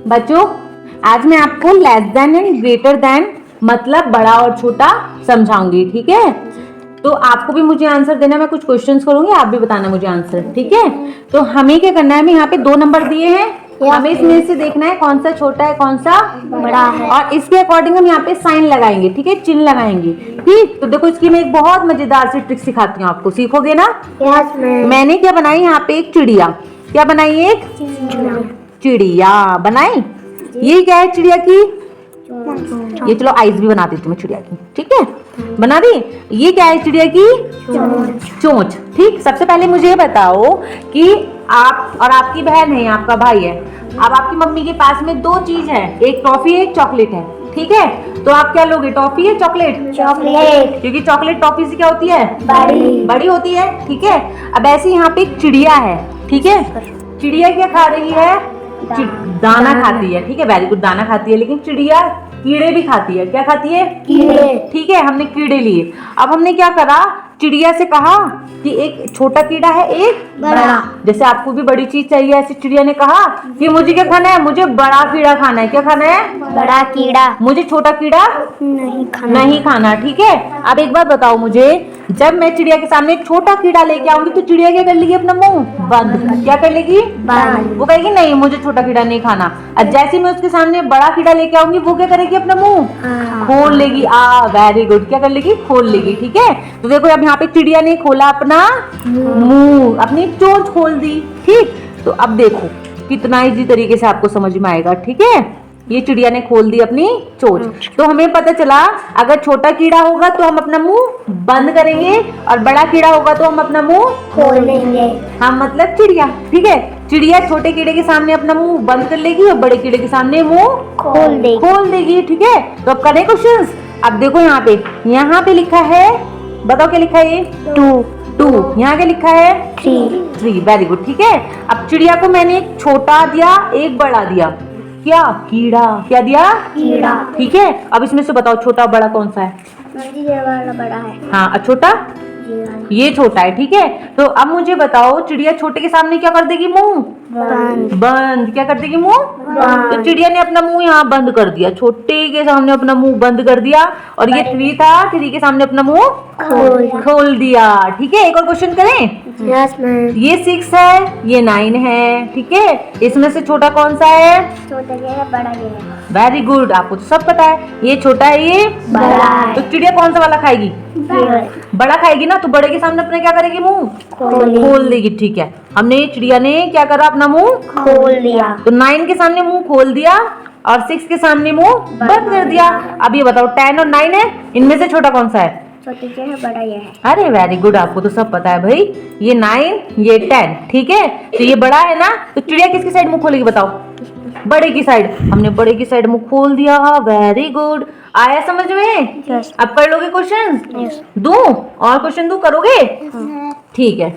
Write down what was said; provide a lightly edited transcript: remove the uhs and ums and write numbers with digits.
बच्चों आज मैं आपको less than and greater than मतलब बड़ा और छोटा समझाऊंगी, ठीक है। तो आपको भी मुझे आंसर देना, मैं कुछ क्वेश्चंस करूंगी, आप भी बताना मुझे आंसर, ठीक है। तो हमें क्या करना है, हमें यहाँ पे 2 नंबर दिए हैं, हमें इसमें से देखना है कौन सा छोटा है कौन सा बड़ा है, और इसके अकॉर्डिंग हम यहाँ पे साइन लगाएंगे, ठीक है, चिन्ह लगाएंगे, ठीक। तो देखो इसकी मैं एक बहुत मजेदार सी ट्रिक सिखाती हूँ आपको, सीखोगे ना। Yes ma'am. मैंने क्या बनाई यहाँ पे, एक चिड़िया, क्या बनाई, एक चिड़िया बनाई। ये क्या है चिड़िया की, ये चलो आइज भी बना देती हूँ मैं चिड़िया की, ठीक है, बना दी। ये क्या है चिड़िया की, चोंच, ठीक। सबसे पहले मुझे ये बताओ कि आप और आपकी बहन है, आपका भाई है, अब आपकी मम्मी के पास में 2 चीज है, एक टॉफी है एक चॉकलेट है, ठीक है। तो आप क्या लोगे, टॉफी है चॉकलेट, चॉकलेट, क्योंकि चॉकलेट टॉफी से क्या होती है, बड़ी होती है, ठीक है। अब ऐसे यहाँ पे एक चिड़िया है, ठीक है, चिड़िया क्या खा रही है, दाना खाती है, ठीक है, वेरी गुड, दाना खाती है। लेकिन चिड़िया कीड़े भी खाती है, क्या खाती है, कीड़े, ठीक है। हमने कीड़े लिए, अब हमने क्या करा, चिड़िया से कहा कि एक छोटा कीड़ा है एक बड़ा। जैसे आपको भी बड़ी चीज चाहिए, ऐसी चिड़िया ने कहा कि मुझे क्या खाना है, मुझे बड़ा कीड़ा खाना है, क्या खाना है, बड़ा कीड़ा, मुझे छोटा कीड़ा नहीं खाना, ठीक है। अब एक बात बताओ मुझे, जब मैं चिड़िया के सामने एक छोटा कीड़ा लेके आऊंगी तो चिड़िया क्या कर लेगी, अपना मुंह बंद, क्या कर लेगी, बंद। वो कहेगी नहीं मुझे छोटा कीड़ा नहीं खाना। और जैसे मैं उसके सामने बड़ा कीड़ा लेके आऊंगी वो क्या करेगी, अपना मुंह खोल लेगी। वेरी गुड, क्या कर लेगी, खोल लेगी, ठीक है। तो देखो अब यहाँ पे चिड़िया ने खोला अपना मुंह, अपनी चोंच खोल दी, ठीक। तो अब देखो कितना इजी तरीके से आपको समझ में आएगा, ठीक है। ये चिड़िया ने खोल दी अपनी चोंच, तो हमें पता चला अगर छोटा कीड़ा होगा तो हम अपना मुंह बंद करेंगे और बड़ा कीड़ा होगा तो हम अपना मुंह खोल लेंगे। हम मतलब चिड़िया, ठीक है। चिड़िया छोटे कीड़े के सामने अपना मुंह बंद कर लेगी और बड़े कीड़े के सामने मुंह खोल देगी, ठीक है। तो अब करें क्वेश्चंस। अब देखो यहाँ पे लिखा है, बताओ क्या लिखा है, ये 2, यहाँ क्या लिखा है, 3, वेरी गुड, ठीक है। अब चिड़िया को मैंने एक छोटा दिया एक बड़ा दिया, क्या कीड़ा, क्या दिया, कीड़ा, ठीक है। अब इसमें से बताओ छोटा बड़ा कौन सा है, ये वाला बड़ा है, हाँ, और छोटा ये छोटा है, ठीक है। तो अब मुझे बताओ चिड़िया छोटे के सामने क्या कर देगी, मुंह बंद, क्या कर देगी, मुंह बंद। तो चिड़िया ने अपना मुंह यहाँ बंद कर दिया, छोटे के सामने अपना मुंह बंद कर दिया, और ये 3 था, 3 के सामने अपना मुंह खोल दिया, ठीक है। एक और क्वेश्चन करें। Yes ma'am. ये 6 है, ये 9 है, ठीक है। इसमें से छोटा कौन सा है, छोटा ये है, बड़ा ये है, वेरी गुड, आपको तो सब पता है, ये छोटा है ये बड़ा है। तो चिड़िया कौन सा वाला खाएगी, बड़ा खाएगी ना, तो बड़े के सामने अपने क्या करेगी, मुंह खोल देगी, ठीक है। हमने चिड़िया ने क्या करा, अपना मुंह खोल लिया, तो 9 के सामने मुंह खोल दिया और 6 के सामने मुंह बंद कर दिया। अब ये बताओ 10 और 9 है, इनमें से छोटा कौन सा है, छोटे ये है, बड़ा ये है। अरे वेरी गुड, आपको तो सब पता है भाई, ये 9 ये 10, ठीक है। तो ये बड़ा है ना, तो चिड़िया किसकी साइड मुंह खोलेगी, बताओ, बड़े की साइड। हमने बड़े की साइड मुंह खोल दिया, वेरी गुड, आया समझ में। Yes. अब कर लोगे क्वेश्चन, Yes. दूं और क्वेश्चन दूं, करोगे, ठीक है।